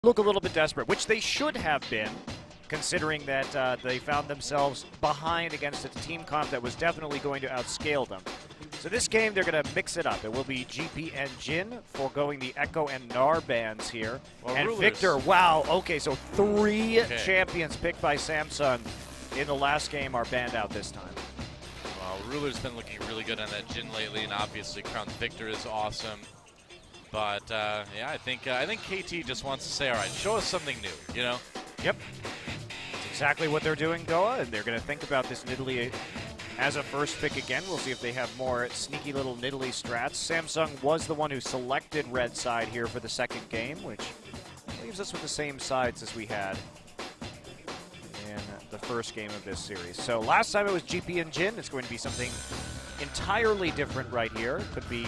look a little bit desperate, which they should have been, considering that they found themselves behind against a team comp that was definitely going to outscale them. So this game, they're going to mix it up. It will be GP and Jin foregoing the Echo and Gnar bans here. Well, and Rulers. Victor, wow, okay, so three champions picked by Samsung in the last game are banned out this time. Well, Ruler's been looking really good on that Jin lately, and obviously Crown Victor is awesome. But yeah, I think KT just wants to say, all right, show us something new, you know? Yep. That's exactly what they're doing, Goa, and they're going to think about this Nidalee as a first pick again. We'll see if they have more sneaky little Nidalee strats. Samsung was the one who selected red side here for the second game, which leaves us with the same sides as we had in the first game of this series. So last time it was GP and Jin. It's going to be something entirely different right here. Could be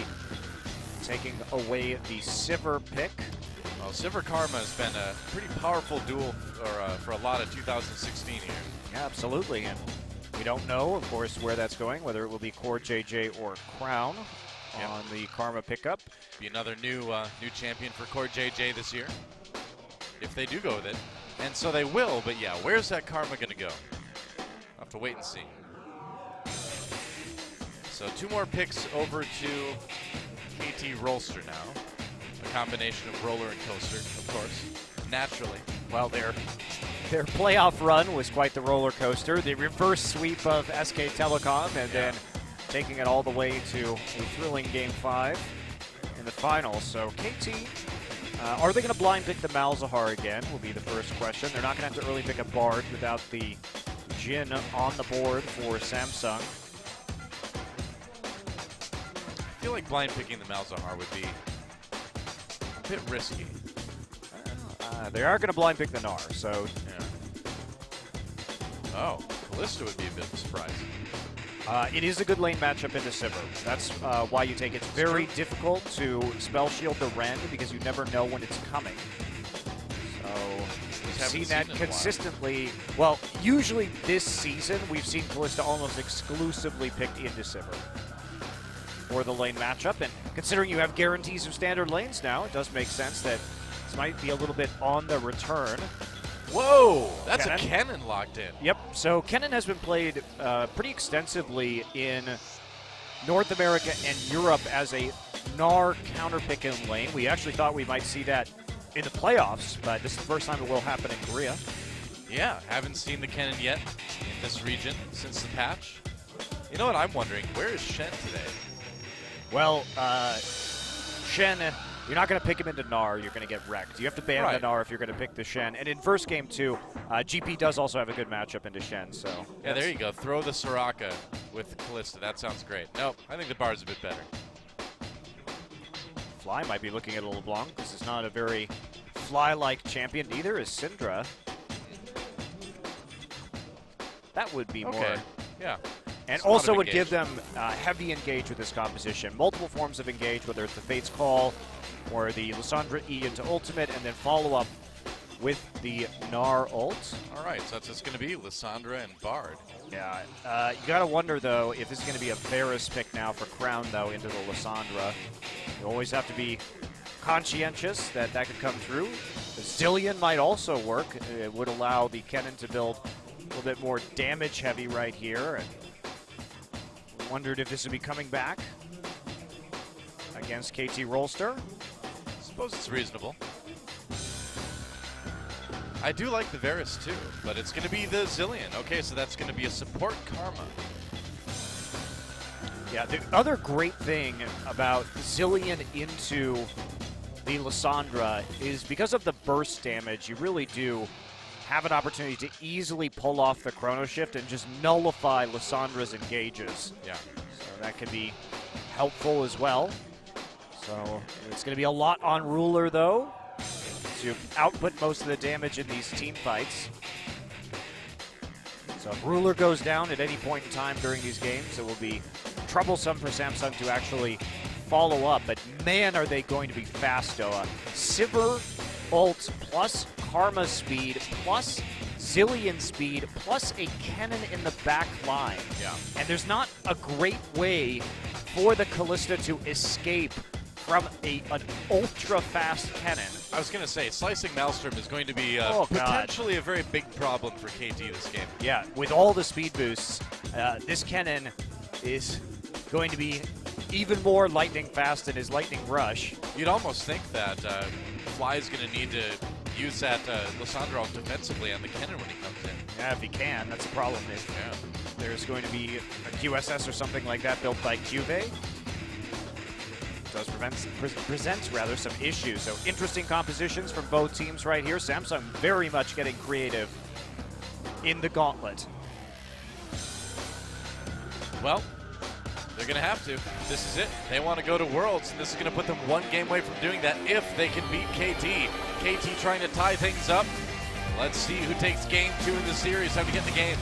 taking away the Sivir pick. Well, Sivir Karma has been a pretty powerful duel for a lot of 2016 here. Yeah, absolutely. And we don't know, of course, where that's going, whether it will be Core JJ or Crown on the Karma pickup. Be another new champion for Core JJ this year, if they do go with it. And so they will, but yeah, where's that Karma going to go? I'll have to wait and see. So two more picks over to KT Rolster now. A combination of roller and coaster, of course, naturally. Well, their playoff run was quite the roller coaster. The reverse sweep of SK Telecom and then taking it all the way to a thrilling Game 5 in the finals. So KT, are they going to blind pick the Malzahar again will be the first question. They're not going to have to early pick a Bard without the Jin on the board for Samsung. I feel like blind picking the Malzahar would be a bit risky. They are going to blind pick the Gnar, so... Yeah. Oh, Kalista would be a bit of a surprise. It is a good lane matchup into Sivir. That's why you take it. It's very difficult to spell shield the Ren because you never know when it's coming. So we've seen that consistently. Well, usually this season we've seen Kalista almost exclusively picked into Sivir for the lane matchup. And considering you have guarantees of standard lanes now, it does make sense that this might be a little bit on the return. Whoa! That's a Kennen locked in. Yep. So Kennen has been played pretty extensively in North America and Europe as a Gnar counter pick in lane. We actually thought we might see that in the playoffs, but this is the first time it will happen in Korea. Yeah, haven't seen the Kennen yet in this region since the patch. You know what I'm wondering? Where is Shen today? Well, Shen, you're not going to pick him into Gnar, you're going to get wrecked. You have to ban the Gnar if you're going to pick the Shen. And in first game, too, GP does also have a good matchup into Shen. So yeah, there you go. Throw the Soraka with Kalista. That sounds great. Nope, I think the Bard's a bit better. Fly might be looking at a LeBlanc. This is not a very Fly-like champion. Neither is Syndra. That would be more... Yeah. And also would give them heavy engage with this composition. Multiple forms of engage, whether it's the Fate's Call or the Lissandra E into ultimate, and then follow up with the Gnar ult. All right, so that's just going to be Lissandra and Bard. Yeah, you got to wonder, though, if this is going to be a Varus pick now for Crown, though, into the Lissandra. You always have to be conscientious that that could come through. The Zillion might also work. It would allow the Kennen to build a little bit more damage heavy right here. And wondered if this would be coming back against KT Rolster. I suppose it's reasonable. I do like the Varus too, but it's going to be the Zillion. Okay, so that's going to be a support Karma. Yeah, the other great thing about Zillion into the Lissandra is because of the burst damage, you really do have an opportunity to easily pull off the Chrono Shift and just nullify Lissandra's engages. Yeah. So that could be helpful as well. So it's going to be a lot on Ruler, though, to output most of the damage in these team fights. So if Ruler goes down at any point in time during these games, it will be troublesome for Samsung to actually follow up. But man, are they going to be fast, Doa. Sivir ult plus Karma speed plus Zillion speed plus a Kennen in the back line. Yeah. And there's not a great way for the Kalista to escape from an ultra-fast cannon. I was going to say, slicing Maelstrom is going to be potentially a very big problem for KT this game. Yeah, with all the speed boosts, this cannon is going to be even more lightning fast than his lightning rush. You'd almost think that Fly is going to need to use that Lissandro defensively on the cannon when he comes in. Yeah, if he can. That's the problem. If there's going to be a QSS or something like that built by Cuvee, does presents rather some issues. So interesting compositions from both teams right here. Samsung very much getting creative in the gauntlet. Well, they're going to have to. This is it. They want to go to Worlds, and this is going to put them one game away from doing that if they can beat KT. KT trying to tie things up. Let's see who takes game 2 in the series. Time to get in the game.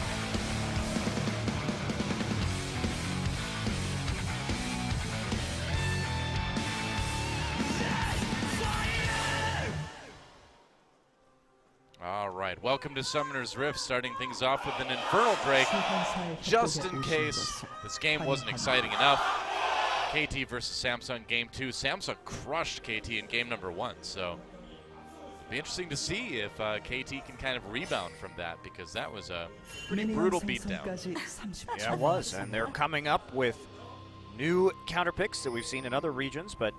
All right, welcome to Summoner's Rift, starting things off with an Infernal Break, just in case this game wasn't exciting enough. KT versus Samsung game 2. Samsung crushed KT in game number 1, so it'll be interesting to see if KT can kind of rebound from that, because that was a pretty brutal beatdown. Yeah, it was, and they're coming up with new counter picks that we've seen in other regions, but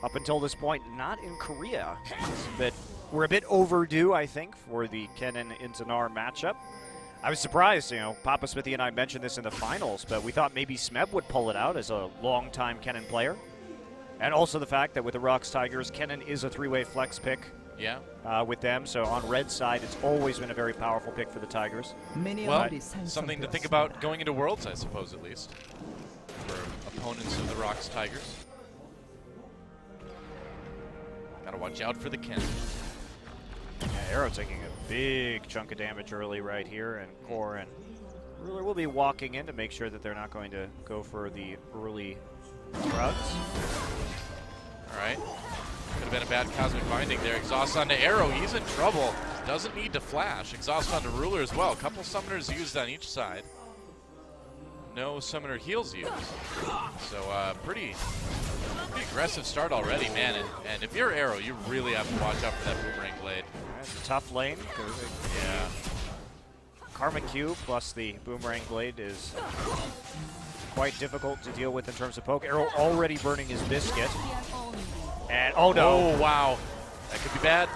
up until this point, not in Korea. But we're a bit overdue, I think, for the Kennen Intanar matchup. I was surprised, Papa Smithy and I mentioned this in the finals, but we thought maybe Smeb would pull it out as a longtime Kennen player. And also the fact that with the Rocks Tigers, Kennen is a three-way flex pick with them. So on red side, it's always been a very powerful pick for the Tigers. Well, something to think about going into Worlds, I suppose, at least, for opponents of the Rocks Tigers. Gotta watch out for the Kennen. Yeah, Arrow taking a big chunk of damage early right here, and Core and Ruler will be walking in to make sure that they're not going to go for the early drugs. All right. Could have been a bad Cosmic Binding there. Exhaust onto Arrow. He's in trouble. Doesn't need to flash. Exhaust onto Ruler as well. A couple summoners used on each side. No summoner heals used. So pretty aggressive start already, man. And if you're Arrow, you really have to watch out for that Boomerang Blade. That's a tough lane. Yeah. Karma Q plus the Boomerang Blade is quite difficult to deal with in terms of poke. Arrow already burning his biscuit. And, oh no. Oh, wow. That could be bad.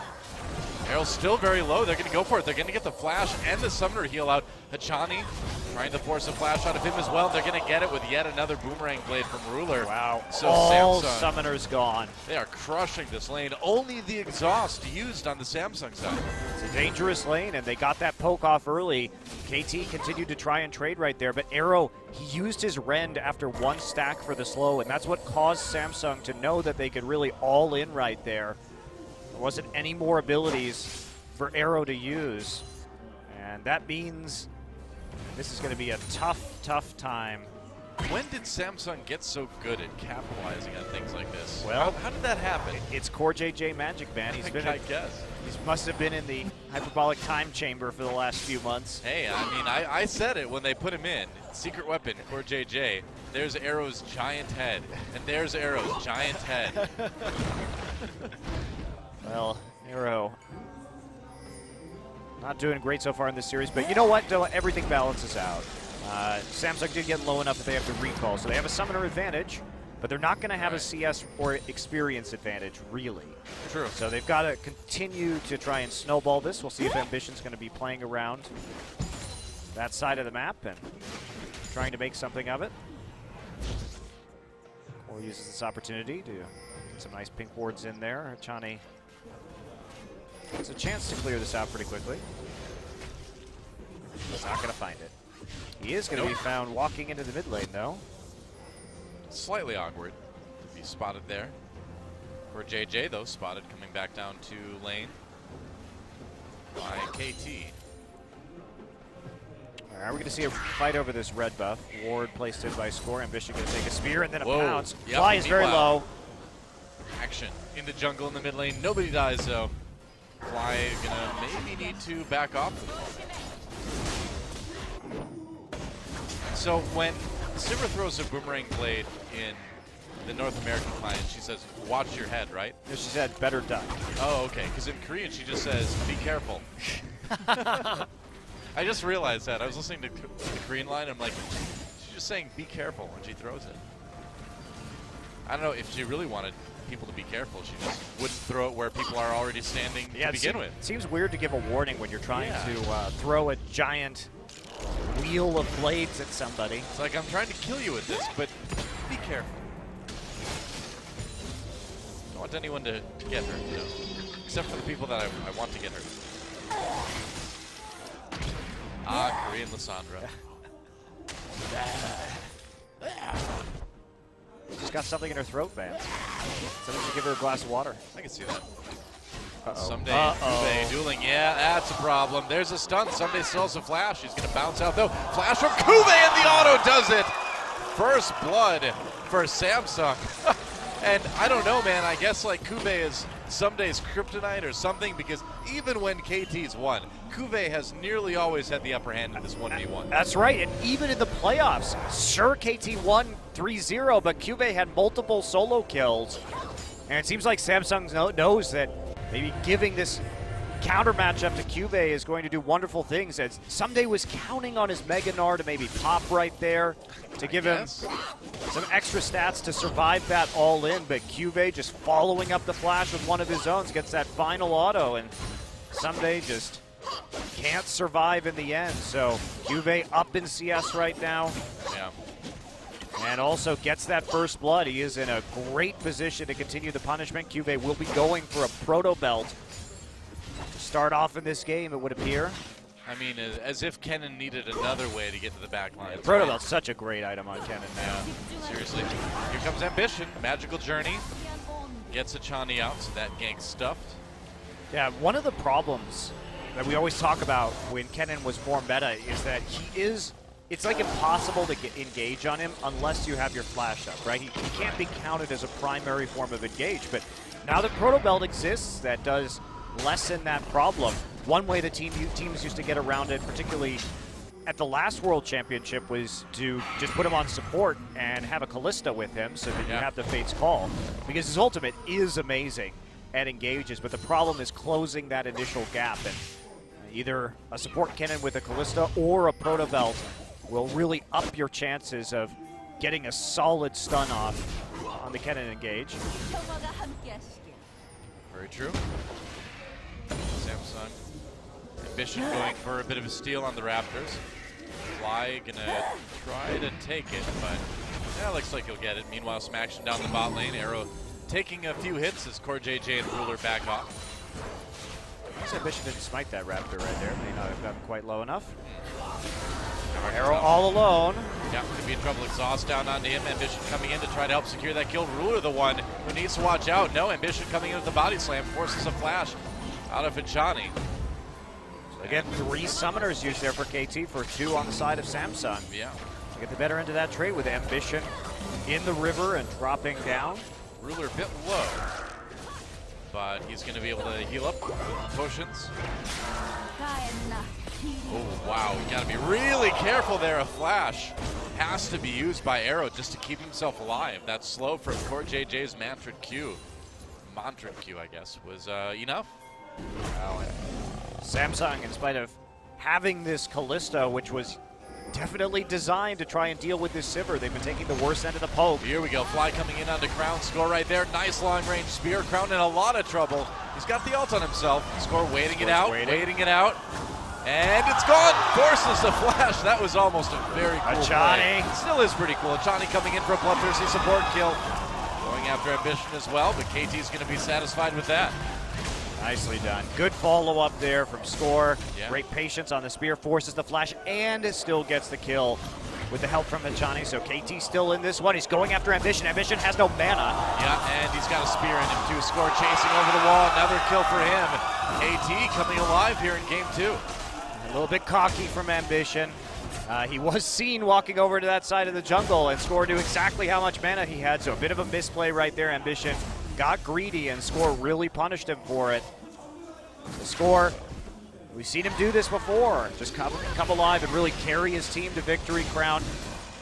Arrow's still very low. They're going to go for it. They're going to get the flash and the summoner heal out. Hachani trying to force a flash out of him as well. They're going to get it with yet another Boomerang Blade from Ruler. Wow. So all Samsung, summoners gone. They are crushing this lane. Only the exhaust used on the Samsung side. It's a dangerous lane, and they got that poke off early. KT continued to try and trade right there, but Arrow, he used his Rend after one stack for the slow, and that's what caused Samsung to know that they could really all in right there. There wasn't any more abilities for Arrow to use, and that means this is going to be a tough, tough time. When did Samsung get so good at capitalizing on things like this? Well, how did that happen? It's Core JJ Magic, man. He's been I guess. He must have been in the hyperbolic time chamber for the last few months. Hey, I mean, I said it when they put him in. Secret weapon, Core JJ. There's Arrow's giant head, and there's Arrow's giant head. Well, Arrow not doing great so far in this series, but you know what? Everything balances out. Samsung did get low enough that they have to recall, so they have a summoner advantage, but they're not going to have a CS or experience advantage, really. True. So they've got to continue to try and snowball this. We'll see if Ambition's going to be playing around that side of the map and trying to make something of it. Or uses this opportunity to get some nice pink wards in there. Chani has a chance to clear this out pretty quickly. He's not going to find it. He is going to be found walking into the mid lane, though. Slightly awkward to be spotted there. For JJ, though, spotted coming back down to lane by KT. All right, we're going to see a fight over this red buff. Ward placed in by Score. Ambition going to take a spear and then a pounce. Yep, Fly is very low. Action in the jungle in the mid lane. Nobody dies, though. Fly gonna maybe need to back off. So when Simmer throws a Boomerang Blade in the North American client, she says, watch your head, right? She said, better duck. Oh, okay, because in Korean she just says, be careful. I just realized that. I was listening to the Korean line, and I'm like, she's just saying, be careful when she throws it. I don't know if she really wanted people to be careful. She just wouldn't throw it where people are already standing to begin with. It seems weird to give a warning when you're trying to throw a giant wheel of blades at somebody. It's like, I'm trying to kill you with this, but be careful. I don't want anyone to get hurt, you know, except for the people that I want to get hurt. Ah, Korean Lissandra. She's got something in her throat, Vance. Someone should give her a glass of water. I can see that. Uh-oh. Someday, Kube dueling. Yeah, that's a problem. There's a stun. Someday still has a flash. He's going to bounce out, though. Flash from Kube, and the auto does it. First blood for Samsung. And I don't know, man. I guess like Kube is Someday's kryptonite or something, because even when KT's won, Kube has nearly always had the upper hand in this 1v1. That's right, and even in the playoffs, sure, KT won 3-0, but Kube had multiple solo kills. And it seems like Samsung knows that maybe giving this counter matchup to Kube is going to do wonderful things, as Someday was counting on his Mega Gnar to maybe pop right there to give him some extra stats to survive that all-in, but Kube just following up the flash with one of his own, gets that final auto, and Someday just can't survive in the end. So Kube up in CS right now. Yeah. And also gets that first blood. He is in a great position to continue the punishment. Kube will be going for a proto belt to start off in this game, it would appear. I mean, as if Kennen needed another way to get to the back line. Proto belt's such a great item on Kennen now. Yeah, seriously. Here comes Ambition. Magical Journey. Gets a Chani out, so that gank's stuffed. Yeah, one of the problems that we always talk about when Kennen was more meta is that it's like impossible to engage on him unless you have your flash up, right? He can't be counted as a primary form of engage, but now that Proto Belt exists, that does lessen that problem. One way the teams used to get around it, particularly at the last World Championship, was to just put him on support and have a Callista with him so that you have the Fate's Call, because his ultimate is amazing and engages, but the problem is closing that initial gap, and either a support Kennen with a Callista or a Proto Belt will really up your chances of getting a solid stun off on the Kennen engage. Very true. Samsung. Ambition going for a bit of a steal on the Raptors. Fly gonna try to take it, but yeah, looks like he'll get it. Meanwhile, smashing down the bot lane. Arrow taking a few hits as Core JJ and Ruler back off. Ambition didn't smite that Raptor right there. May not have gotten quite low enough. Arrow all alone. Yeah, could be in trouble. Exhaust down onto him. Ambition coming in to try to help secure that kill. Ruler the one who needs to watch out. No, Ambition coming in with the body slam. Forces a flash out of Achani. Again, 3 summoners used there for KT for 2 on the side of Samsung. Yeah. To get the better end of that trade with Ambition in the river and dropping down. Ruler a bit low, but he's going to be able to heal up potions. Oh, wow. You got to be really careful there. A flash has to be used by Arrow just to keep himself alive. That slow from Core JJ's Mantra Q, I guess, was enough. Wow. Samsung, in spite of having this Callista, which was definitely designed to try and deal with this Sivir, they've been taking the worst end of the poke. Here we go. Fly coming in onto Crown. Score right there. Nice long-range spear. Crown in a lot of trouble. He's got the ult on himself. Score waiting it out. Waiting it out. And it's gone. Forces the flash. That was almost a very cool Achani. play. Still is pretty cool. Achani coming in for a bloodthirsty support kill. Going after Ambition as well, but KT's going to be satisfied with that. Nicely done. Good follow-up there from Score. Yeah. Great patience on the spear, forces the flash, and still gets the kill with the help from Achani. So KT still in this one. He's going after Ambition. Ambition has no mana. Yeah, and he's got a spear in him too. Score chasing over the wall. Another kill for him. KT coming alive here in game 2. A little bit cocky from Ambition. He was seen walking over to that side of the jungle, and Score knew exactly how much mana he had, so a bit of a misplay right there. Ambition got greedy, and Score really punished him for it. Score, we've seen him do this before. Just come alive and really carry his team to victory. Crown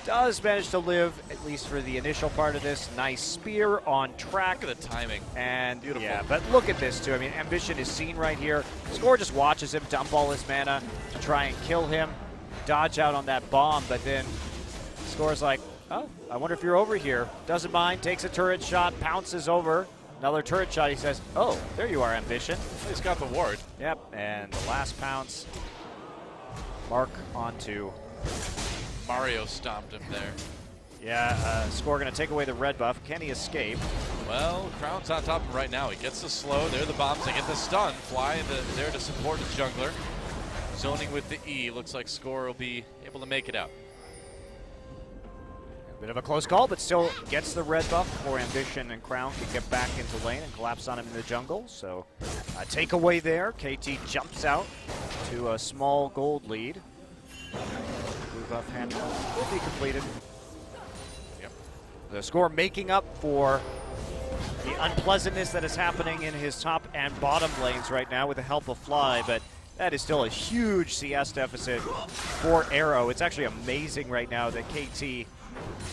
does manage to live, at least for the initial part of this. Nice spear on track. Look at the timing. And beautiful. Yeah, but look at this too. I mean, Ambition is seen right here. Score just watches him dump all his mana to try and kill him, dodge out on that bomb, but then Score's like, oh, I wonder if you're over here. Doesn't mind, takes a turret shot, pounces over. Another turret shot, he says, oh, there you are, Ambition. He's got the ward. Yep, and the last pounce, Mark onto Mario stomped him there. Yeah, Score going to take away the red buff. Can he escape? Well, Crown's on top of him right now. He gets the slow. There are the bombs. They get the stun. Fly there to support his jungler. Zoning with the E. Looks like Score will be able to make it out. A bit of a close call, but still gets the red buff before Ambition and Crown can get back into lane and collapse on him in the jungle. So takeaway there. KT jumps out to a small gold lead. Blue buff hand will be completed. Yep. The Score making up for the unpleasantness that is happening in his top and bottom lanes right now with the help of Fly, but that is still a huge CS deficit for Arrow. It's actually amazing right now that KT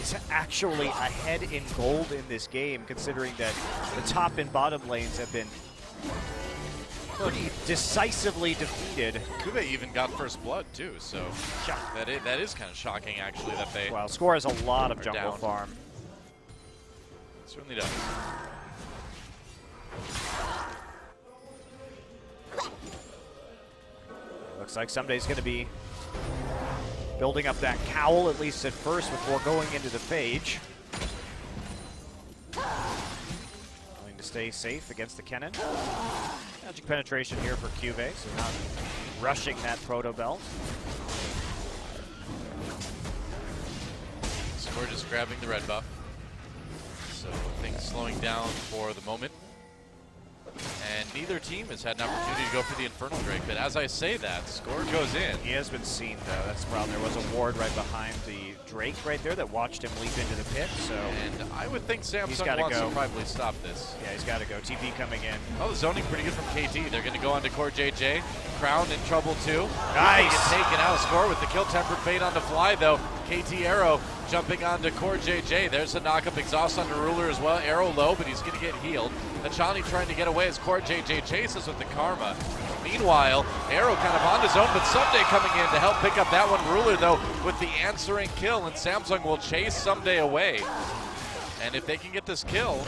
is actually ahead in gold in this game, considering that the top and bottom lanes have been pretty decisively defeated. Kube even got first blood too, so that is kind of shocking actually that they. Well, Score has a lot of jungle down. farm. Certainly does. Looks like Someday's going to be building up that cowl, at least at first, before going into the Phage. Going to stay safe against the Kennen. Magic penetration here for Cube, so not rushing that Proto Belt. Score just grabbing the red buff. So things slowing down for the moment. And neither team has had an opportunity to go for the Infernal Drake, but as I say that, Score goes in. He has been seen, though. That's the problem. There was a ward right behind the Drake right there that watched him leap into the pit, so... And I would think Samsung wants to probably stop this. Yeah, he's got to go. TP coming in. Oh, the zoning pretty good from KT. They're going to go on to Core JJ. Crown in trouble, too. Nice! Get taken out. Score with the kill. Tempered Fate on the fly, though. KT Arrow jumping onto Core JJ. There's the knockup. Exhaust on the Ruler as well. Arrow low, but he's going to get healed. Achani trying to get away as Core JJ chases with the Karma. Meanwhile, Arrow kind of on his own, but Someday coming in to help pick up that one. Ruler, though, with the answering kill, and Samsung will chase Someday away. And if they can get this kill,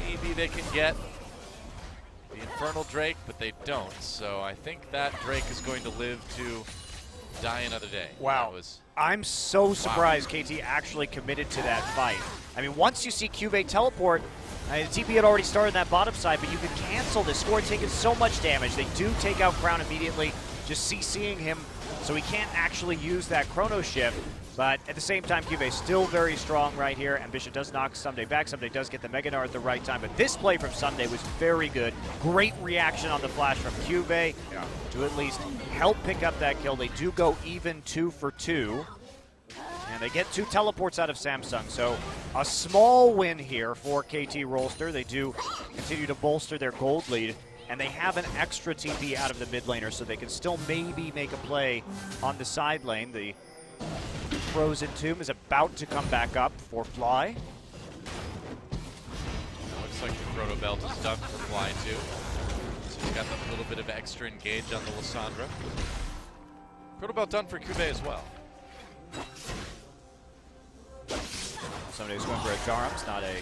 maybe they can get the Infernal Drake, but they don't. So I think that Drake is going to live to die another day. Wow. I'm so surprised KT actually committed to that fight. I mean, once you see Cuvée teleport, the TP had already started on that bottom side, but you could cancel this. Score taking so much damage. They do take out Crown immediately, just CCing him, so he can't actually use that Chrono Shift. But at the same time, Cuvée still very strong right here. Ambition does knock Someday back. Someday does get the Mega Gnar at the right time, but this play from Someday was very good. Great reaction on the flash from Cuvée to at least help pick up that kill. They do go even 2 for 2. And they get 2 teleports out of Samsung, so a small win here for KT Rolster. They do continue to bolster their gold lead, and they have an extra TP out of the mid laner, so they can still maybe make a play on the side lane. The Frozen Tomb is about to come back up for Fly. Looks like the Proto Belt is done for Fly too. So he's got a little bit of extra engage on the Lissandra. Proto Belt done for Cuvée as well. Somebody's going for a Darum's, not a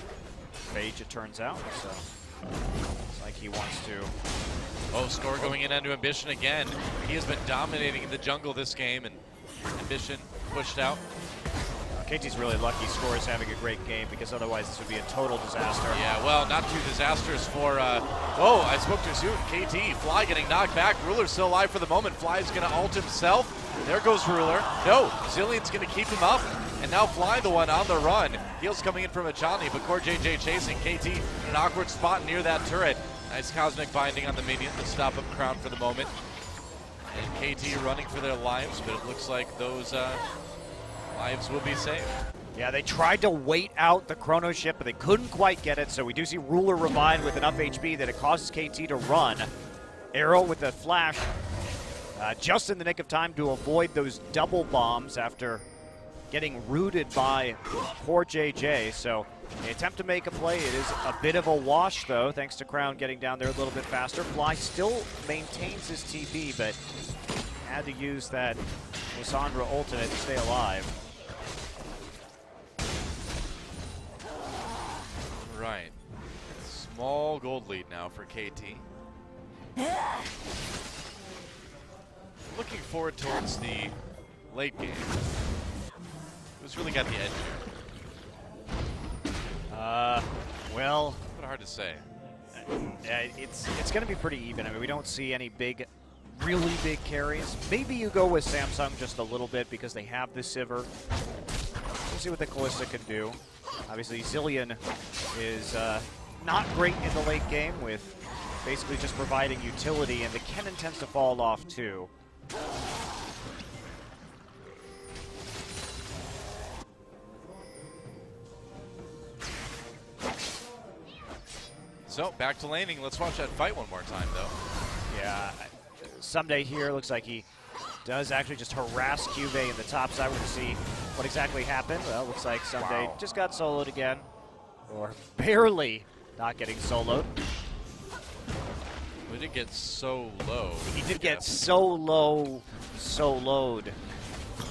Phage, it turns out. So it's like he wants to. Oh, Score going in onto Ambition again. He has been dominating in the jungle this game, and Ambition pushed out. KT's really lucky. Score is having a great game, because otherwise this would be a total disaster. Yeah, well, not too disastrous for, whoa, I spoke too soon. KT, Fly getting knocked back. Ruler's still alive for the moment. Fly's going to ult himself. There goes Ruler. No, Zillion's going to keep him up. And now Fly the one on the run. Heals coming in from Achani, but Core JJ chasing KT in an awkward spot near that turret. Nice Cosmic Binding on the minion to stop up Crown for the moment. And KT running for their lives, but it looks like those lives will be saved. Yeah, they tried to wait out the Chrono Shift, but they couldn't quite get it, so we do see Ruler revived with enough HP that it causes KT to run. Arrow with a flash just in the nick of time to avoid those double bombs after getting rooted by poor JJ. So they attempt to make a play. It is a bit of a wash, though, thanks to Crown getting down there a little bit faster. Fly still maintains his TP, but had to use that Lissandra ultimate to stay alive. Right. Small gold lead now for KT. Looking forward towards the late game. Who's really got the edge here? Well, But hard to say. it's going to be pretty even. I mean, we don't see any really big carries. Maybe you go with Samsung just a little bit because they have the Sivir. We'll see what the Kalista can do. Obviously, Zillion is not great in the late game with basically just providing utility, and the Kennen tends to fall off too. So, back to laning. Let's watch that fight one more time, though. Yeah, Someday here looks like he does actually just harass Cuvée in the top side. We're going to see what exactly happened. Well, looks like Someday just got soloed again, or barely not getting soloed. We did get so low. He did get so low, soloed.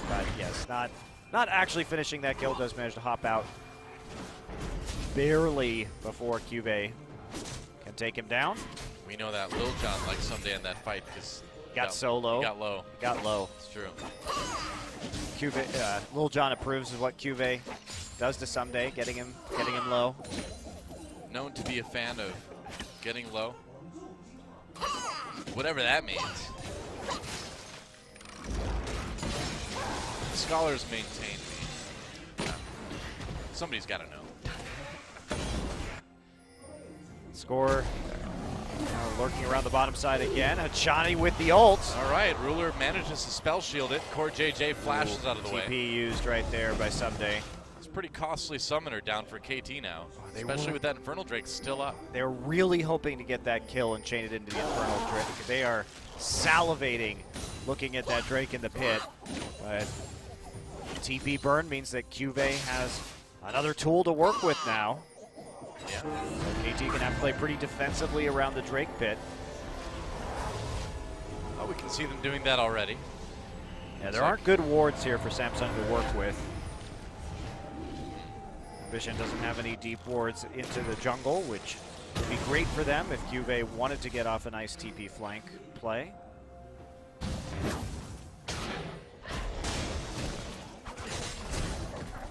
But yes, not actually finishing that kill. Does manage to hop out barely before Cuvée can take him down. We know that Lil Jon likes Someday in that fight because Got so low. Got low. Got low. It's true. Cuvée, Lil Jon approves of what Cuvée does to Someday, getting him low. Known to be a fan of getting low. Whatever that means. Scholars maintain me. Somebody's got to know. Score lurking around the bottom side again. Hachani with the ult. All right, Ruler manages to spell shield it. Core JJ flashes out of the TP way. used right there by Someday. It's a pretty costly summoner down for KT now, especially with that Infernal Drake still up. They're really hoping to get that kill and chain it into the Infernal Drake. They are salivating looking at that Drake in the pit. But TP burn means that Cuvée has another tool to work with now. Yeah. KT can have to play pretty defensively around the Drake pit. Oh, we can see them doing that already. Yeah, there aren't good wards here for Samsung to work with. Vision doesn't have any deep wards into the jungle, which would be great for them if Cuvée wanted to get off a nice TP flank play.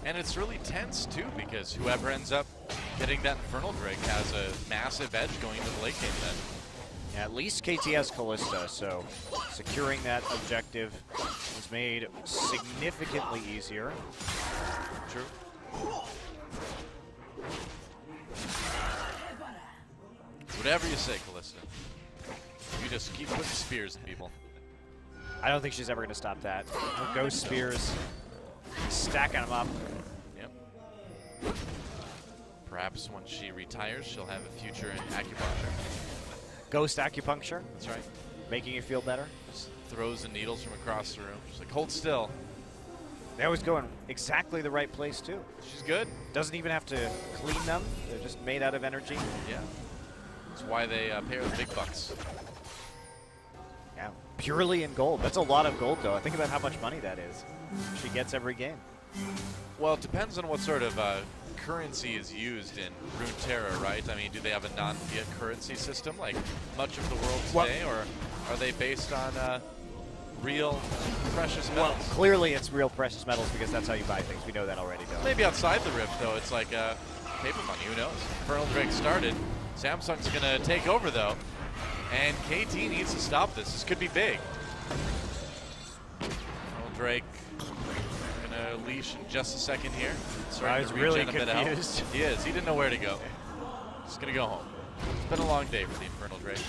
And it's really tense, too, because whoever ends up getting that Infernal Drake has a massive edge going into the late game then. Yeah, at least KT has Kalista, so securing that objective is made significantly easier. True. Whatever you say, Kalista. You just keep putting spears in people. I don't think she's ever going to stop that. Her ghost spears, stacking them up. Yep. Perhaps when she retires, she'll have a future in acupuncture. Ghost acupuncture, That's right. making you feel better. Just throws the needles from across the room. She's like, hold still. They always go in exactly the right place, too. She's good. Doesn't even have to clean them. They're just made out of energy. Yeah. That's why they pay her the big bucks. Yeah, purely in gold. That's a lot of gold, though. Think about how much money that is. She gets every game. Well, it depends on what sort of currency is used in Runeterra, right? I mean, do they have a non-fiat currency system like much of the world today, or are they based on real precious metals? Well, clearly it's real precious metals because that's how you buy things. We know that already, though. Maybe outside the Rift, though, it's like paper money. Who knows? Infernal Drake started. Samsung's going to take over, though, and KT needs to stop this. This could be big. Infernal Drake going to leash in just a second here. I was really confused. He is. He didn't know where to go. Just going to go home. It's been a long day for the Infernal Drake.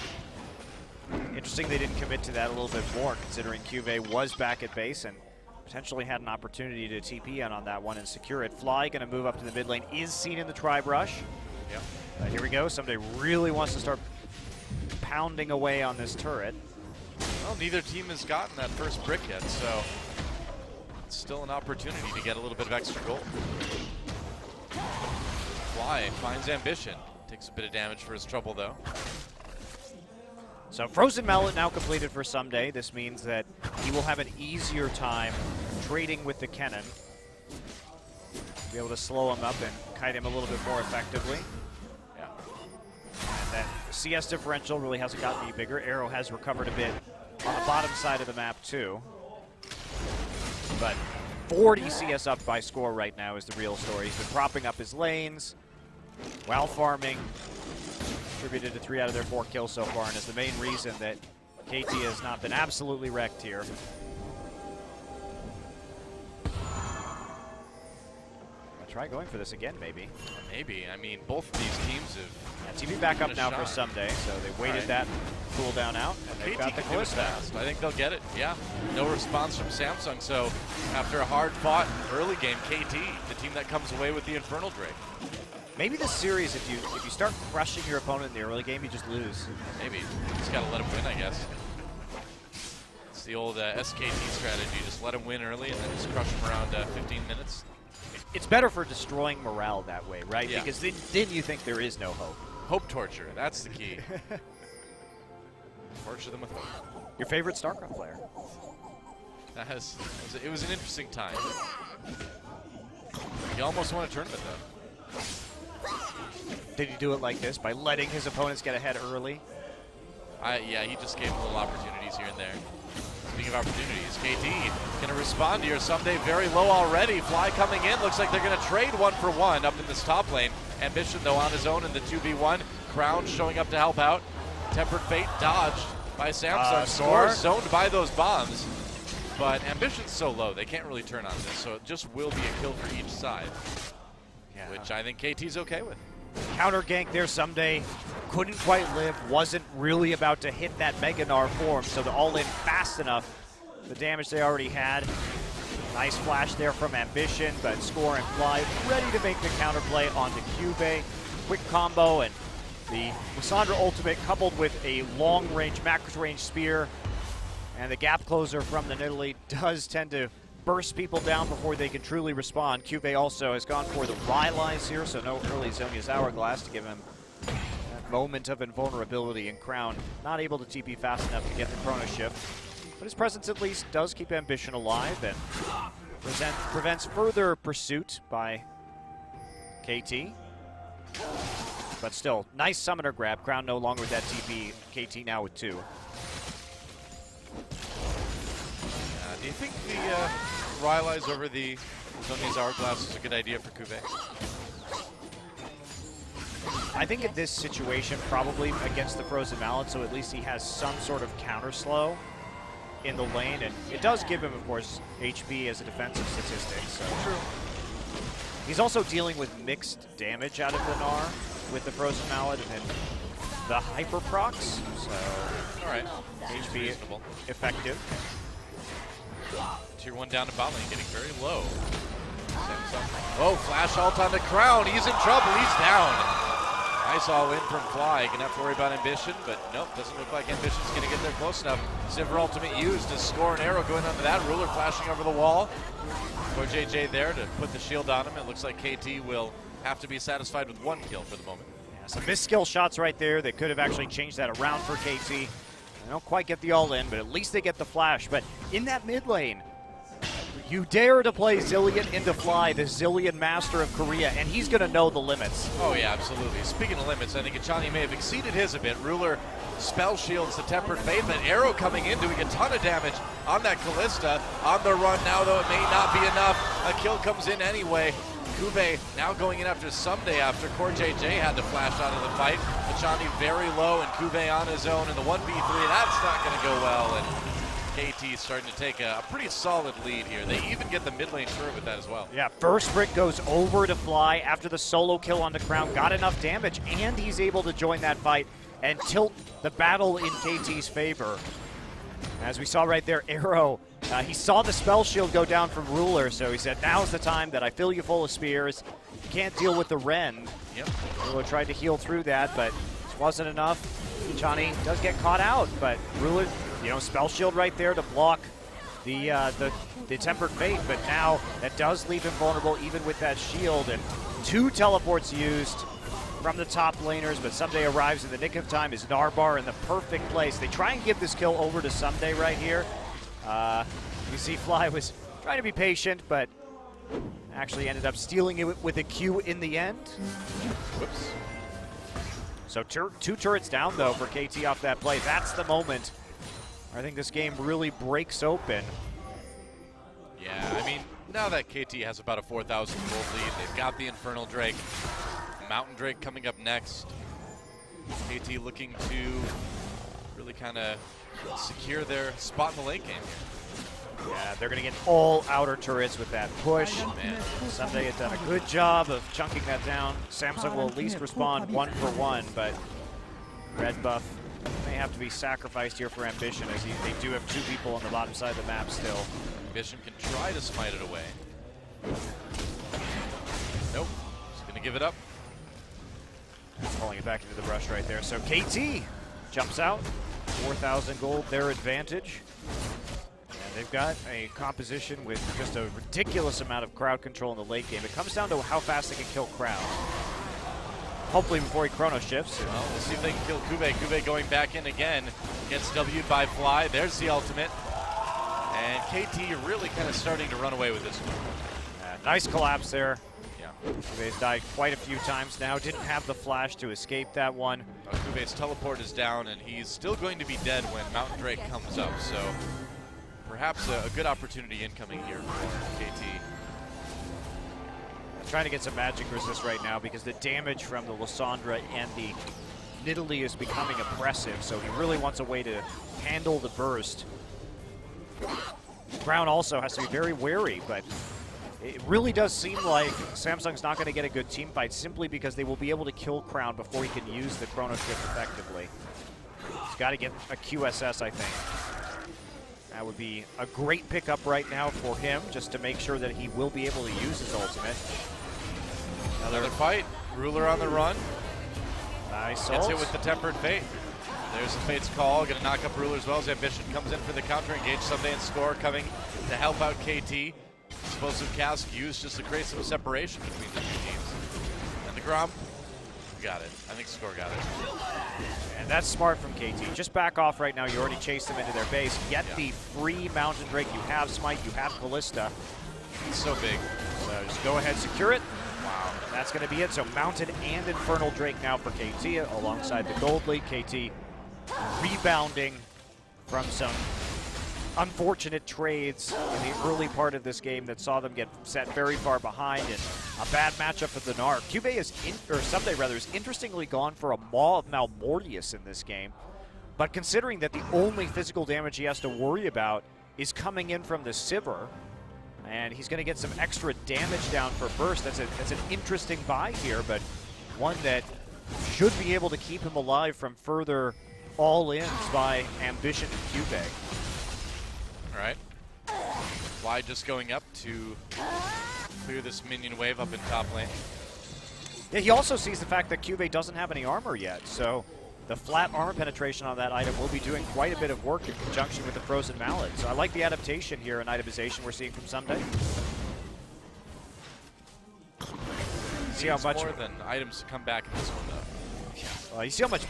Interesting they didn't commit to that a little bit more, considering Cuvée was back at base and potentially had an opportunity to TP in on that one and secure it. Fly going to move up to the mid lane, is seen in the tri-brush. Yep. Here we go. Someday really wants to start pounding away on this turret. Well, neither team has gotten that first brick yet, so it's still an opportunity to get a little bit of extra gold. Fly finds Ambition. Takes a bit of damage for his trouble, though. So Frozen Mallet now completed for Someday. This means that he will have an easier time trading with the Kennen. Be able to slow him up and kite him a little bit more effectively. Yeah. And that CS differential really hasn't gotten any bigger. Arrow has recovered a bit on the bottom side of the map too. But 40 CS up by score right now is the real story. He's been propping up his lanes while farming. Contributed to 3 out of their 4 kills so far, and is the main reason that KT has not been absolutely wrecked here. I'll try going for this again, maybe. Maybe. I mean, both of these teams have. Yeah, TV back up now for Someday, so they waited that cooldown out, and they've got the Callista. I think they'll get it. Yeah. No response from Samsung, so after a hard-fought early game, KT, the team that comes away with the Infernal Drake. Maybe this series, if you start crushing your opponent in the early game, you just lose. Maybe. Just got to let him win, I guess. It's the old SKT strategy. Just let him win early and then just crush him around 15 minutes. It's better for destroying morale that way, right? Yeah. Because then you think there is no hope. Hope torture. That's the key. Torture them with hope. Your favorite StarCraft player? It was an interesting time. He almost won a tournament, though. Did he do it like this, by letting his opponents get ahead early? Yeah, he just gave him little opportunities here and there. Speaking of opportunities, KT going to respond here someday. Very low already. Fly coming in. Looks like they're going to trade 1-for-1 up in this top lane. Ambition, though, on his own in the 2v1. Crown showing up to help out. Tempered Fate dodged by Samsung. Score zoned by those bombs. But Ambition's so low, they can't really turn on this. So it just will be a kill for each side. Yeah. Which I think KT's okay with. Counter gank there Someday. Couldn't quite live. Wasn't really about to hit that Mega Gnar form, so they're all in fast enough. The damage they already had. Nice flash there from Ambition, but Score and Fly ready to make the counterplay onto Cube. Quick combo, and the Lissandra ultimate coupled with a long-range, macro-range spear. And the gap closer from the Nidalee does tend to burst people down before they can truly respond. Cube also has gone for the Rylai's here, so no early Zonia's Hourglass to give him that moment of invulnerability, and Crown not able to TP fast enough to get the Chrono Shift. But his presence at least does keep Ambition alive and prevents further pursuit by KT. But still, nice summoner grab. Crown no longer with that TP, KT now with 2. Do you think the Rylai's over the Zonia's Hourglass is a good idea for Cube? I think in this situation, probably against the Frozen Mallet, so at least he has some sort of counter slow in the lane, and it does give him, of course, HP as a defensive statistic. So true. He's also dealing with mixed damage out of the Gnar with the Frozen Mallet and then the Hyper Procs. So, all right, HP reasonable. Effective. Tier 1 down to bot lane, getting very low. Oh, flash ult on the Crown. He's in trouble. He's down. Nice all in from Fly. Gonna have to worry about Ambition, but nope, doesn't look like Ambition's gonna get there close enough. Silver ultimate used to Score an arrow going onto that. Ruler flashing over the wall. JJ there to put the shield on him. It looks like KT will have to be satisfied with 1 kill for the moment. Yeah, some missed skill shots right there that could have actually changed that around for KT. They don't quite get the all-in, but at least they get the flash. But in that mid lane, you dare to play Zilean into Fly, the Zilean master of Korea, and he's going to know the limits. Oh, yeah, absolutely. Speaking of limits, I think Achani may have exceeded his a bit. Ruler spell shields the Tempered Fate, but Arrow coming in doing a ton of damage on that Callista. On the run now, though, it may not be enough. A kill comes in anyway. Kube now going in after Someday after Core JJ had to flash out of the fight. Achani very low and Kube on his own in the 1v3. That's not going to go well. And KT starting to take a pretty solid lead here. They even get the mid lane turret with that as well. Yeah, first brick goes over to Fly after the solo kill on the Crown. Got enough damage, and he's able to join that fight and tilt the battle in KT's favor. As we saw right there, Arrow, he saw the spell shield go down from Ruler, so he said, now's the time that I fill you full of spears. You can't deal with the Ren. Yep. Ruler tried to heal through that, but it wasn't enough. Johnny does get caught out, but Ruler, spell shield right there to block the Tempered Fate, but now that does leave him vulnerable even with that shield, and 2 teleports used from the top laners, but Someday arrives in the nick of time. Is Narbar in the perfect place. They try and give this kill over to Someday right here. You see Fly was trying to be patient, but actually ended up stealing it with a Q in the end. Whoops. So 2 turrets down, though, for KT off that play. That's the moment I think this game really breaks open. Yeah, I mean, now that KT has about a 4,000 gold lead, they've got the Infernal Drake. Mountain Drake coming up next. KT looking to really kind of secure their spot in the late game here. Yeah, they're going to get all outer turrets with that push. Man. Someday has done a good job of chunking that down. Samsung will at least respond 1 for 1, but red buff may have to be sacrificed here for Ambition, as they do have 2 people on the bottom side of the map still. Ambition can try to smite it away. Nope, just gonna give it up. Pulling it back into the brush right there. So KT jumps out, 4,000 gold, their advantage. And they've got a composition with just a ridiculous amount of crowd control in the late game. It comes down to how fast they can kill crowd. Hopefully before he chrono shifts. Well, we'll see if they can kill Kube. Kube going back in again. Gets W'd by Fly. There's the ultimate. And KT really kind of starting to run away with this one. Nice collapse there. Yeah. Kube's died quite a few times now. Didn't have the flash to escape that one. Kube's teleport is down, and he's still going to be dead when Mountain Drake comes up. So perhaps a good opportunity incoming here for KT. Trying to get some magic resist right now because the damage from the Lysandra and the Nidalee is becoming oppressive, so he really wants a way to handle the burst. Brown also has to be very wary, but it really does seem like Samsung's not going to get a good team fight simply because they will be able to kill Crown before he can use the chrono shift effectively. He's got to get a QSS, I think. That would be a great pickup right now for him, just to make sure that he will be able to use his ultimate. Another fight. Ruler on the run. Nice Gets ult. it with the Tempered Fate. There's the Fate's call. Going to knock up Ruler as well as Ambition comes in for the counter. Engage Someday and Score coming to help out KT. Explosive Cask used just to create some separation between the 2 teams. And the Grom. Got it. I think Score got it. And that's smart from KT. Just back off right now. You already chased them into their base. Get the free Mountain Drake. You have Smite. You have Callista. It's so big. So just go ahead, secure it. Wow. That's going to be it. So Mountain and Infernal Drake now for KT alongside the Gold League. KT rebounding from some unfortunate trades in the early part of this game that saw them get set very far behind, and a bad matchup for the Narc. Kube is, Someday rather, is interestingly gone for a Maw of Malmortius in this game, but considering that the only physical damage he has to worry about is coming in from the Sivir, and he's going to get some extra damage down for burst. That's an interesting buy here, but one that should be able to keep him alive from further all-ins by Ambition and Kube. All right. Fly just going up to clear this minion wave up in top lane. Yeah, he also sees the fact that Kube doesn't have any armor yet, so the flat armor penetration on that item will be doing quite a bit of work in conjunction with the Frozen Mallet. So I like the adaptation here and itemization we're seeing from Someday. See how much more than items to come back in this one, though. You see how much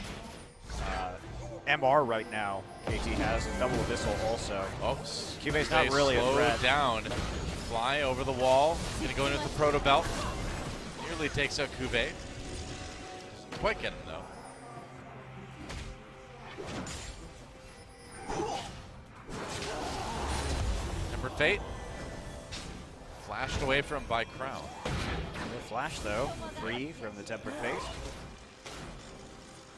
MR right now KT has, and double Abyssal also. Oh, Kube's not really a threat. Down. Fly over the wall. Gonna go in with the Proto Belt. Nearly takes out Kube. Doesn't quite get him, though. Tempered Fate. Flashed away from by Crown. No flash, though. Free from the Tempered Fate.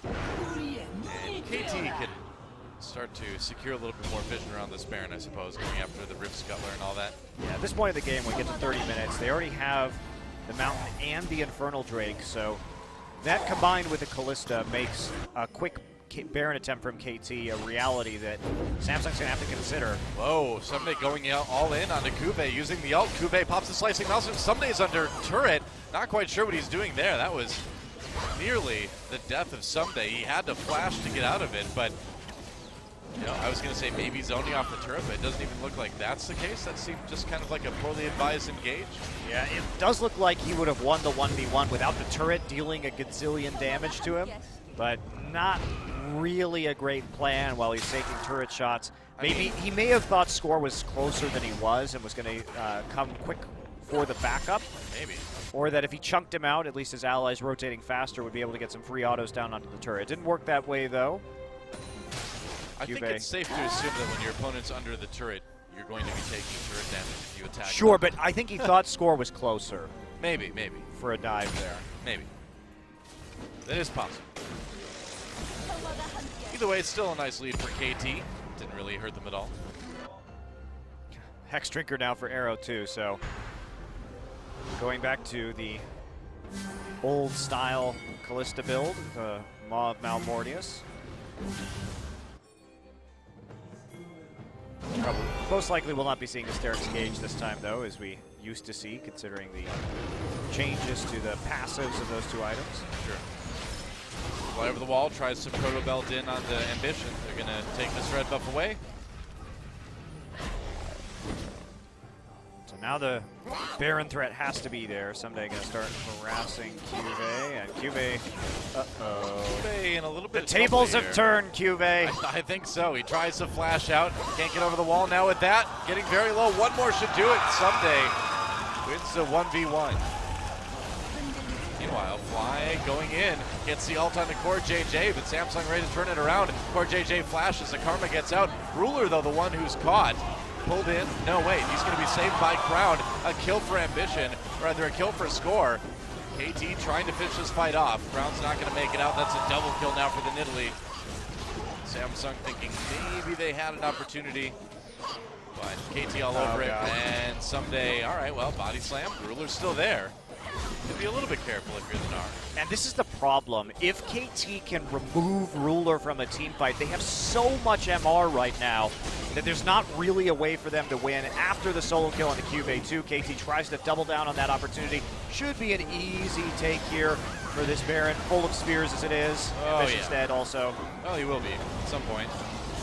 And KT can start to secure a little bit more vision around this Baron, I suppose, going after the Rift Scuttler and all that. Yeah, at this point of the game, when we get to 30 minutes, they already have the Mountain and the Infernal Drake, so that combined with the Callista makes a quick Baron attempt from KT a reality that Samsung's going to have to consider. Whoa, Someday going out all in onto Kube, using the ult. Kube pops the Slicing Mouse, and Someday's under turret. Not quite sure what he's doing there. That was nearly the death of Someday. He had to flash to get out of it, but You know, I was going to say maybe zoning off the turret, but it doesn't even look like that's the case. That seemed just kind of like a poorly advised engage. Yeah, it does look like he would have won the 1v1 without the turret dealing a gazillion damage to him, but not really a great plan while he's taking turret shots. Maybe he may have thought score was closer than he was and was going to come quick for the backup. Maybe. Or that if he chunked him out, at least his allies rotating faster would be able to get some free autos down onto the turret. It didn't work that way, though. I think it's safe to assume that when your opponent's under the turret, you're going to be taking turret damage if you attack. Sure, them. but I think he thought score was closer. Maybe. For a dive there. Maybe. That is possible. Either way, it's still a nice lead for KT. Didn't really hurt them at all. Hex Drinker now for Arrow, too, so going back to the old-style Callista build, the Maw of Malmortius. Probably, most likely will not be seeing the Sterix Gauge this time, though, as we used to see, considering the changes to the passives of those two items. Sure. Fly over the wall, tries some Proto Belt in on the Ambition. They're going to take this red buff away. So now the Baron threat has to be there. Someday going to start harassing Cuvée, and Cuvée, Cuvée in a little bit the tables have turned, Cuvée. I think so. He tries to flash out, can't get over the wall. Now with that, getting very low. One more should do it. Someday wins the 1v1. Meanwhile, Fly going in, gets the ult on the Core JJ, but Samsung ready to turn it around. Core JJ flashes, the Karma gets out. Ruler, though, the one who's caught. Pulled in, no wait, he's gonna be saved by Crown. A kill for Ambition, or rather a kill for Score. KT trying to finish this fight off. Crown's not gonna make it out, that's a double kill now for the Nidalee. Samsung thinking maybe they had an opportunity, but KT all over it, and Someday, all right, well, body slam, Ruler's still there. You'll be a little bit careful if you're the Gnar. And this is the problem. If KT can remove Ruler from a team fight, they have so much MR right now that there's not really a way for them to win. After the solo kill on the Cuvée 2, KT tries to double down on that opportunity. Should be an easy take here for this Baron, full of spears as it is. Ambition's dead also. Well, he will be at some point.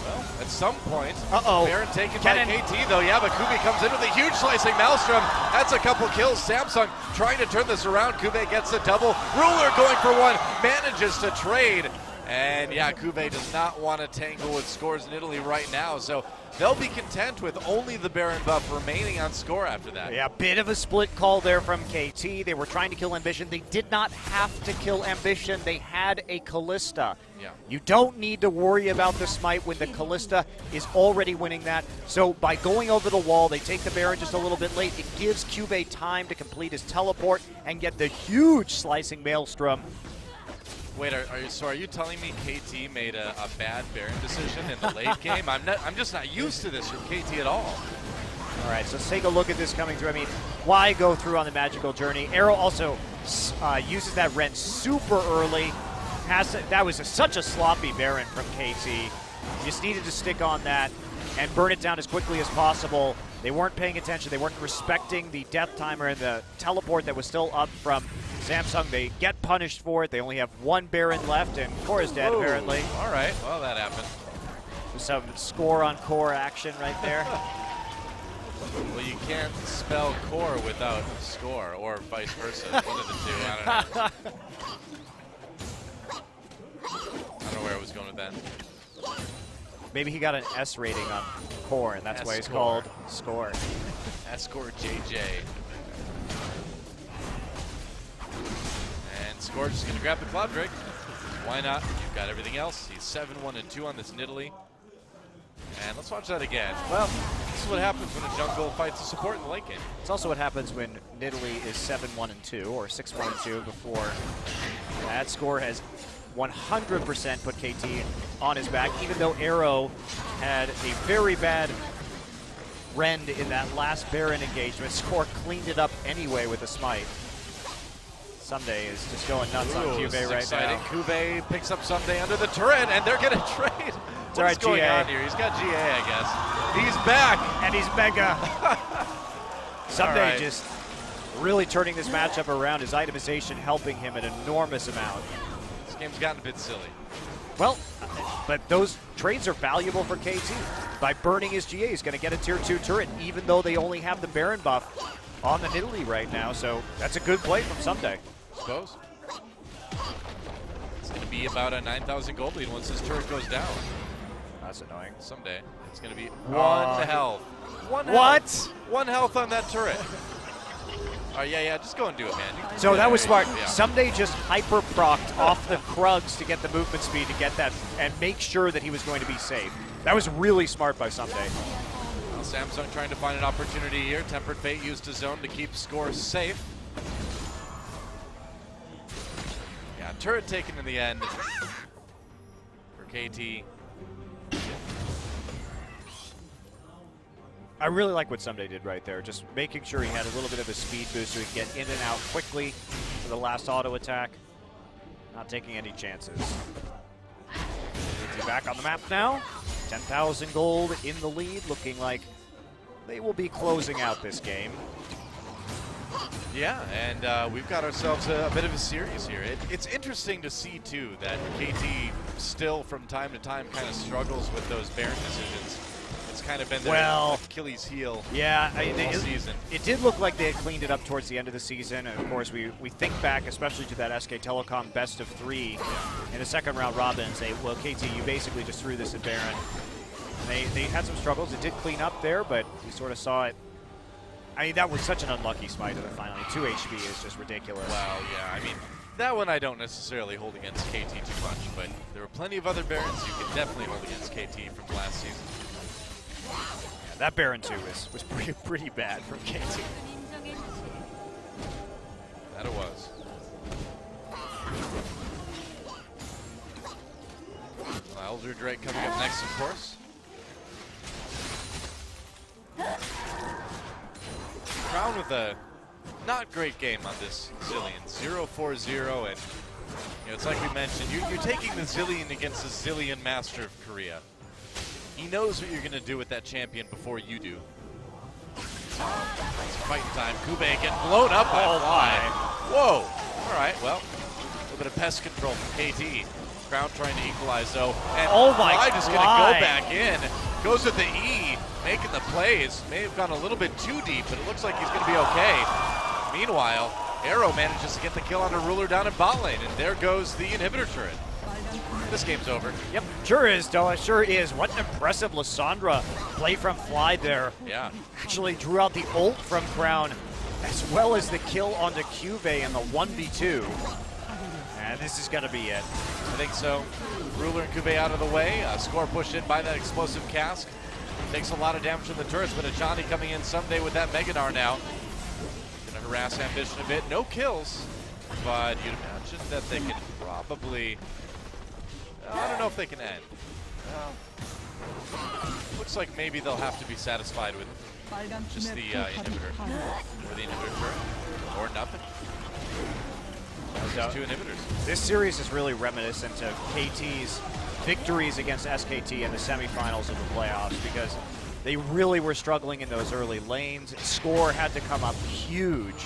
Well, at some point, Baron taken by KT though, yeah, but Cuvée comes in with a huge slicing Maelstrom. That's a couple kills. Samsung trying to turn this around. Cuvée gets a double. Ruler going for one, manages to trade. And yeah, Cuvée does not want to tangle with Scores in Italy right now, so they'll be content with only the Baron buff remaining on Score after that. Yeah, bit of a split call there from KT. They were trying to kill Ambition. They did not have to kill Ambition. They had a Callista. Yeah. You don't need to worry about the smite when the Callista is already winning that. So by going over the wall, they take the Baron just a little bit late. It gives Cuvée time to complete his teleport and get the huge slicing Maelstrom. Wait, are you telling me KT made a bad Baron decision in the late game? I'm just not used to this from KT at all. All right, so let's take a look at this coming through. I mean, why go through on the magical journey? Arrow also uses that Rend super early. That was such a sloppy Baron from KT. You just needed to stick on that and burn it down as quickly as possible. They weren't paying attention. They weren't respecting the death timer and the teleport that was still up from Samsung. They get punished for it. They only have one Baron left, and Core is dead, apparently. All right, well, that happened. Some Score on Core action right there. Well, you can't spell Core without Score, or vice versa. One of the two, I don't know. I don't know where I was going with that. Maybe he got an S rating on Core, and that's why he's called Score. S-Core JJ. And Score just going to grab the Cloud Drake. Why not? You've got everything else. He's 7-1-2 on this Nidalee. And let's watch that again. Well, this is what happens when a jungle fights a support in the late game. It's also what happens when Nidalee is 7-1-2 or 6-1-2 before that Score has 100% put KT on his back, even though Arrow had a very bad Rend in that last Baron engagement. Score cleaned it up anyway with a smite. Someday is just going nuts on Cuvée right now. Cuvée picks up Someday under the turret, and they're going to trade. What's going on here? He's got GA, I guess. He's back. And he's mega. Someday just really turning this matchup around. His itemization helping him an enormous amount. This game's gotten a bit silly. Well, But those trades are valuable for KT. By burning his GA, he's going to get a tier 2 turret, even though they only have the Baron buff on the Nidalee right now. So that's a good play from Someday. I suppose. It's going to be about a 9,000 gold lead once this turret goes down. That's annoying. Someday it's going to be one health. What? One health on that turret. Yeah, just go and do it, man. So that was smart. Yeah. Someday just hyper-procced off the Krugs to get the movement speed to get that and make sure that he was going to be safe. That was really smart by Someday. Well, Samsung trying to find an opportunity here. Tempered Fate used his zone to keep scores safe. Yeah, turret taken in the end for KT. I really like what Someday did right there, just making sure he had a little bit of a speed boost so he could get in and out quickly for the last auto attack. Not taking any chances. KT back on the map now. 10,000 gold in the lead, looking like they will be closing out this game. Yeah, and we've got ourselves a bit of a series here. It's interesting to see, too, that KT still from time to time kind of struggles with those Baron decisions. It's kind of been their Achilles heel all season. It did look like they had cleaned it up towards the end of the season. And of course, we think back, especially to that SK Telecom best of 3 in the second round robin and say, well, KT, you basically just threw this at Baron. And they had some struggles. It did clean up there, but we sort of saw it. I mean, that was such an unlucky smite in the final. 2 HP is just ridiculous. Wow, yeah. I mean, that one I don't necessarily hold against KT too much, but there were plenty of other Barons you could definitely hold against KT from last season. Yeah, that Baron 2 was pretty bad from KT. That it was. Elder Drake coming up next, of course. Crown with a not great game on this Zilean. 0-4-0, and it's like we mentioned, you're taking the Zilean against the Zilean Master of Korea. He knows what you're going to do with that champion before you do. It's fighting time. Kube getting blown up by Fly. Whoa! All right, well, a little bit of pest control from KT. Crown trying to equalize, though. And Fly just going to go back in. Goes with the E, making the plays. May have gone a little bit too deep, but it looks like he's going to be okay. Meanwhile, Arrow manages to get the kill on a Ruler down in bot lane, and there goes the inhibitor turret. This game's over. Yep, sure is, Doa, sure is. What an impressive Lissandra play from Fly there. Yeah. Actually drew out the ult from Crown, as well as the kill onto Cube in the 1v2. And this is going to be it. I think so. Ruler and Kube out of the way. Score pushed in by that explosive cask. Takes a lot of damage to the turrets, but Ajani coming in someday with that Megadar now. Gonna harass Ambition a bit. No kills, but you'd imagine that they can probably... I don't know if they can end. Looks like maybe they'll have to be satisfied with just the inhibitor. Or the inhibitor turret. Or nothing. Just 2 inhibitors. This series is really reminiscent of KT's victories against SKT in the semifinals of the playoffs, because they really were struggling in those early lanes. Score had to come up huge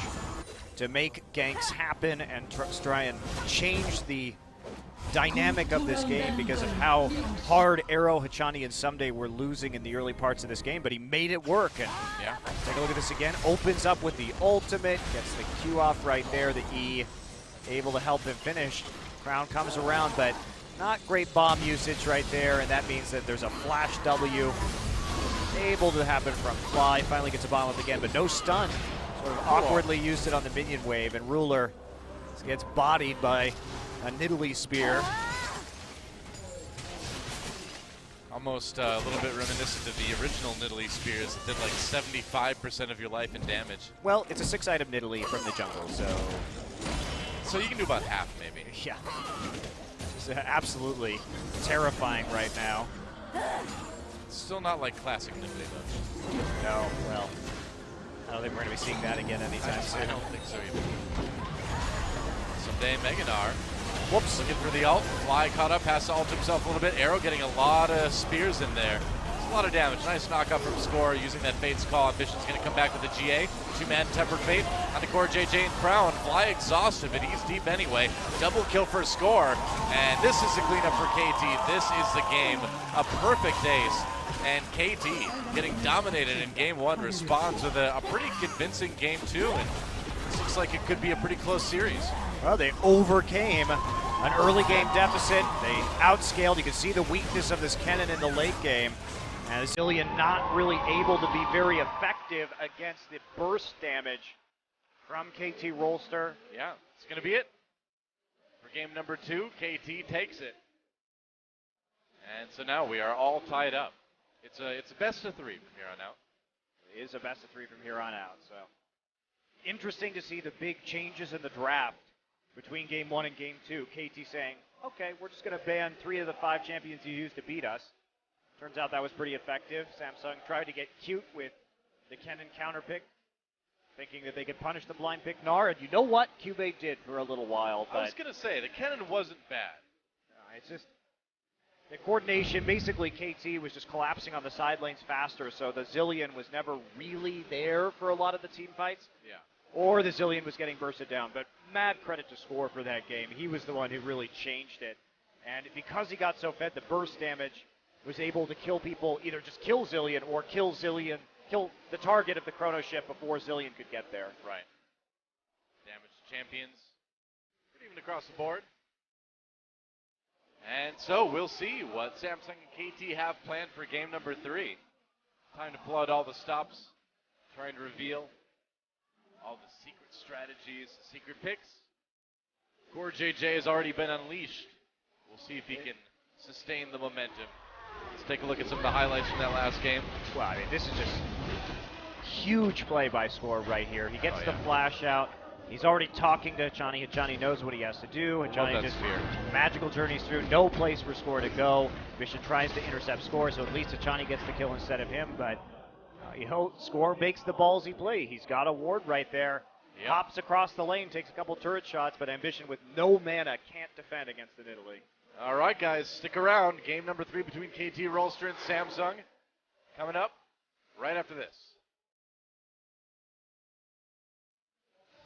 to make ganks happen and try and change the dynamic of this game because of how hard Arrow, Hachani, and Someday were losing in the early parts of this game, but he made it work. And yeah, take a look at this again. Opens up with the ultimate, gets the Q off right there, the E, able to help him finish. Crown comes around, but not great bomb usage right there, and that means that there's a flash W able to happen from Fly. Finally gets a bomb up again, but no stun. Sort of awkwardly used it on the minion wave, and Ruler gets bodied by a Nidalee spear. Almost a little bit reminiscent of the original Nidalee spears that did like 75% of your life in damage. Well, it's a 6-item Nidalee from the jungle, so you can do about half, maybe. Yeah. It's absolutely terrifying right now. It's still not like classic Nidalee, though. No, well, I don't think we're going to be seeing that again anytime soon. I don't think so either. Someday Megadar. Whoops. Looking for the ult. Fly caught up, has to ult himself a little bit. Arrow getting a lot of spears in there. a lot of damage. Nice knock up from Score using that Fate's Call. Ambition's going to come back with the GA. Two-man Tempered Fate on the core JJ and Crown. Fly exhausted, but he's deep anyway. Double kill for Score. And this is the cleanup for KT. This is the game. A perfect ace. And KT getting dominated in game one responds with a pretty convincing game two. And this looks like it could be a pretty close series. Well, they overcame an early game deficit. They outscaled. You can see the weakness of this Kennen in the late game. And Zillion not really able to be very effective against the burst damage from KT Rolster. Yeah, it's going to be it. For game number two, KT takes it. And so now we are all tied up. It's a best of three from here on out. It is a best of three from here on out. So interesting to see the big changes in the draft between game one and game two. KT saying, okay, we're just going to ban 3 of the 5 champions you used to beat us. Turns out that was pretty effective. Samsung tried to get cute with the Kennen counter pick, thinking that they could punish the blind pick Gnar, and you know what? Cube did for a little while. But I was going to say, the Kennen wasn't bad. It's just the coordination. Basically, KT was just collapsing on the side lanes faster, so the Zillion was never really there for a lot of the team fights. Yeah. Or the Zillion was getting bursted down. But mad credit to Score for that game. He was the one who really changed it. And because he got so fed, the burst damage was able to kill people, either just kill Zillion or kill the target of the Chrono ship before Zillion could get there. Right. Damage to champions. Pretty even across the board. And so we'll see what Samsung and KT have planned for game number 3. Time to pull out all the stops, trying to reveal all the secret strategies, secret picks. Core JJ has already been unleashed. We'll see if he can sustain the momentum. Let's take a look at some of the highlights from that last game. Well, I mean, this is just huge play by Score right here. He gets the flash out. He's already talking to Hachani. Hachani knows what he has to do. Hachani just magical journeys through. No place for Score to go. Bishop tries to intercept Score, so at least Hachani gets the kill instead of him. But Score makes the ballsy play. He's got a ward right there. Yep. Hops across the lane, takes a couple turret shots, but Ambition with no mana can't defend against the Nidalee. All right, guys, stick around. Game number 3 between KT Rolster and Samsung coming up right after this.